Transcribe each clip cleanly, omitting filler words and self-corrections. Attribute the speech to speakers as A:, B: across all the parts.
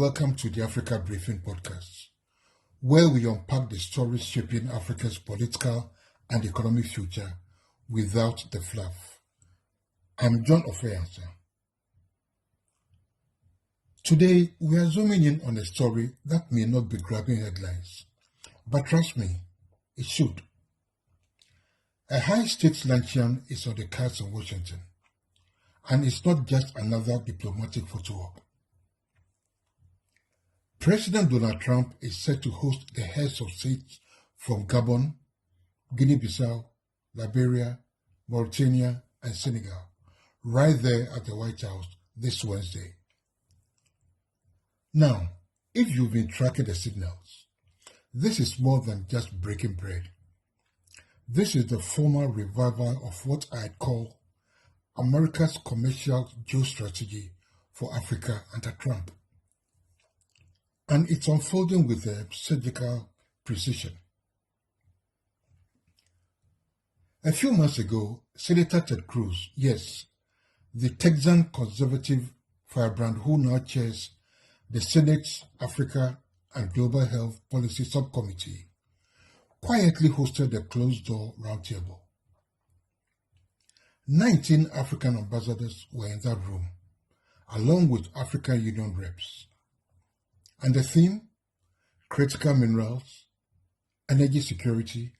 A: welcome to the Africa Briefing Podcast, where we unpack the stories shaping Africa's political and economic future without the fluff. I'm Jon Offei-Ansah. Today, we are zooming in on a story that may not be grabbing headlines, but trust me, it should. A high-stakes luncheon is on the cards in Washington, and it's not just another diplomatic photo op. President Donald Trump is set to host the heads of state from Gabon, Guinea-Bissau, Liberia, Mauritania, and Senegal, right there at the White House this Wednesday. Now, if you've been tracking the signals, this is more than just breaking bread. This is the formal revival of what I'd call America's commercial geostrategy for Africa under Trump. And it's unfolding with a surgical precision. A few months ago, Senator Ted Cruz, yes, the Texan conservative firebrand who now chairs the Senate's Africa and Global Health Policy Subcommittee, quietly hosted a closed-door roundtable. 19 African ambassadors were in that room, along with African Union reps. And the theme? Critical minerals, energy security,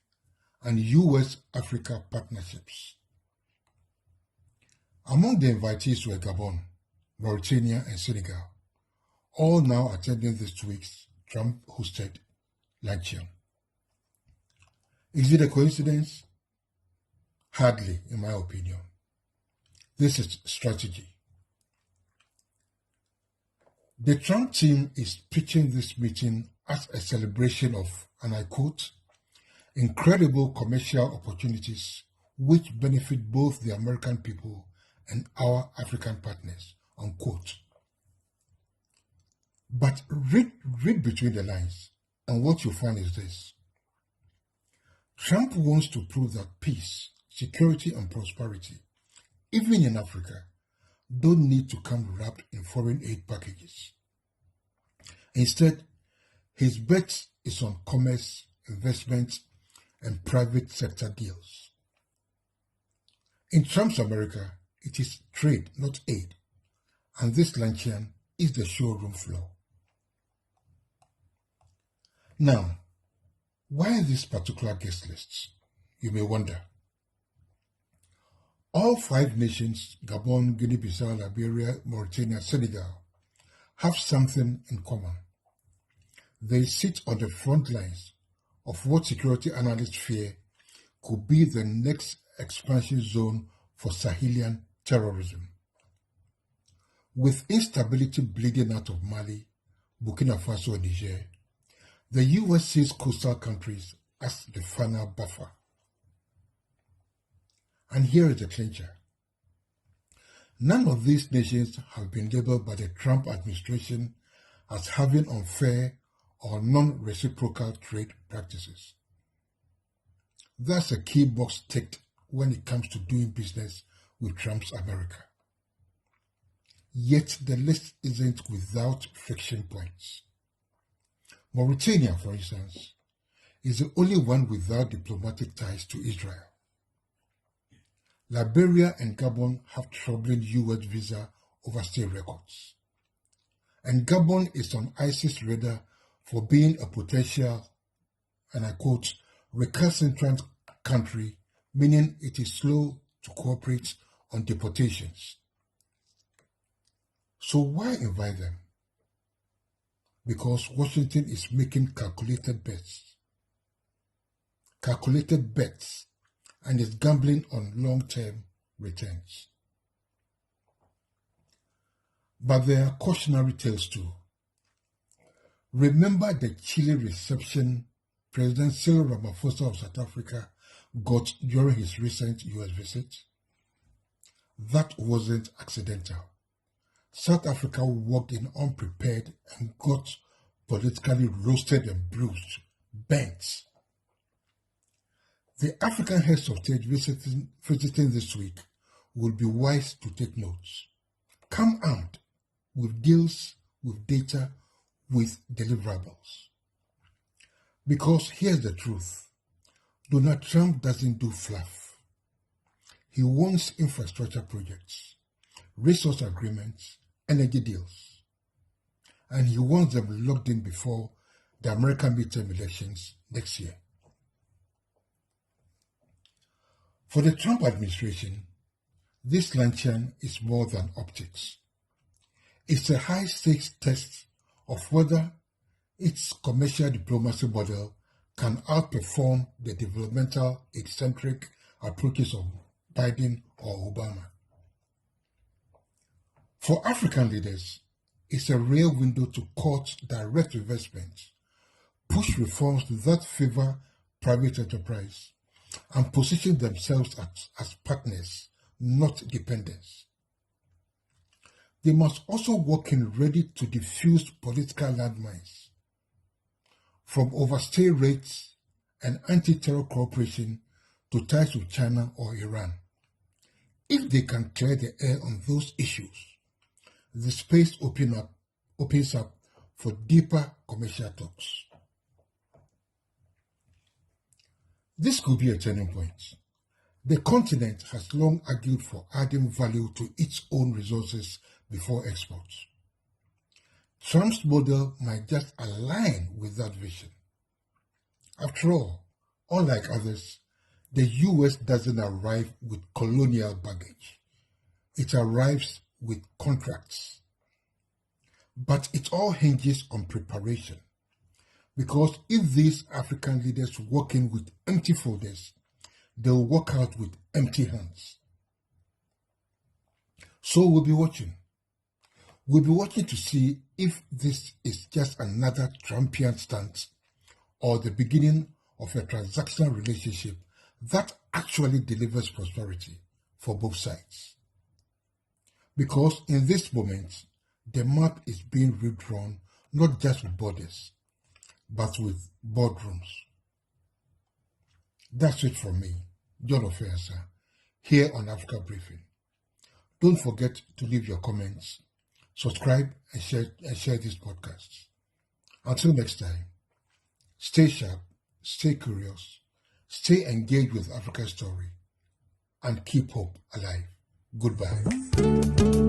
A: and U.S.-Africa partnerships. Among the invitees were Gabon, Mauritania, and Senegal, all now attending this week's Trump-hosted luncheon. Is it a coincidence? Hardly, in my opinion. This is strategy. The Trump team is pitching this meeting as a celebration of, and I quote, incredible commercial opportunities which benefit both the American people and our African partners, unquote. But read between the lines, and what you find is this. Trump wants to prove that peace, security, and prosperity, even in Africa, don't need to come wrapped in foreign aid packages. Instead, his bet is on commerce, investment, and private sector deals. In Trump's America, it is trade, not aid, and this luncheon is the showroom floor. Now, why these particular guest lists? You may wonder. All 5 nations, Gabon, Guinea-Bissau, Liberia, Mauritania, Senegal, have something in common. They sit on the front lines of what security analysts fear could be the next expansion zone for Sahelian terrorism. With instability bleeding out of Mali, Burkina Faso, and Niger, the U.S. sees coastal countries as the final buffer. And here is the clincher. None of these nations have been labeled by the Trump administration as having unfair or non-reciprocal trade practices. That's a key box ticked when it comes to doing business with Trump's America. Yet the list isn't without friction points. Mauritania, for instance, is the only one without diplomatic ties to Israel. Liberia and Gabon have troubling U.S. visa overstay records. And Gabon is on ISIS radar for being a potential, and I quote, recalcitrant country, meaning it is slow to cooperate on deportations. So why invite them? Because Washington is making calculated bets. And is gambling on long-term returns. But there are cautionary tales too. Remember the chilly reception President Cyril Ramaphosa of South Africa got during his recent U.S. visit? That wasn't accidental. South Africa walked in unprepared and got politically roasted and bruised, bent. The African heads of state visiting this week will be wise to take notes. Come armed with deals, with data, with deliverables. Because here's the truth, Donald Trump doesn't do fluff. He wants infrastructure projects, resource agreements, energy deals, and he wants them locked in before the American midterm elections next year. For the Trump administration, this luncheon is more than optics. It's a high-stakes test of whether its commercial diplomacy model can outperform the developmental eccentric approaches of Biden or Obama. For African leaders, it's a rare window to court direct investment, push reforms that favor private enterprise, and position themselves as partners, not dependents. They must also work in ready to defuse political landmines, from overstay rates and anti-terror cooperation to ties with China or Iran. If they can clear the air on those issues, the space opens up for deeper commercial talks. This could be a turning point. The continent has long argued for adding value to its own resources before exports. Trump's model might just align with that vision. After all, unlike others, the US doesn't arrive with colonial baggage. It arrives with contracts. But it all hinges on preparation. Because if these African leaders walk in with empty folders, they'll walk out with empty hands. So we'll be watching. We'll be watching to see if this is just another Trumpian stunt or the beginning of a transactional relationship that actually delivers prosperity for both sides. Because in this moment, the map is being redrawn not just with borders, but with boardrooms. That's it from me, Jon Offei-Ansah, here on Africa Briefing. Don't forget to leave your comments, subscribe and share this podcast. Until next time, stay sharp, stay curious, stay engaged with Africa's story, and keep hope alive. Goodbye.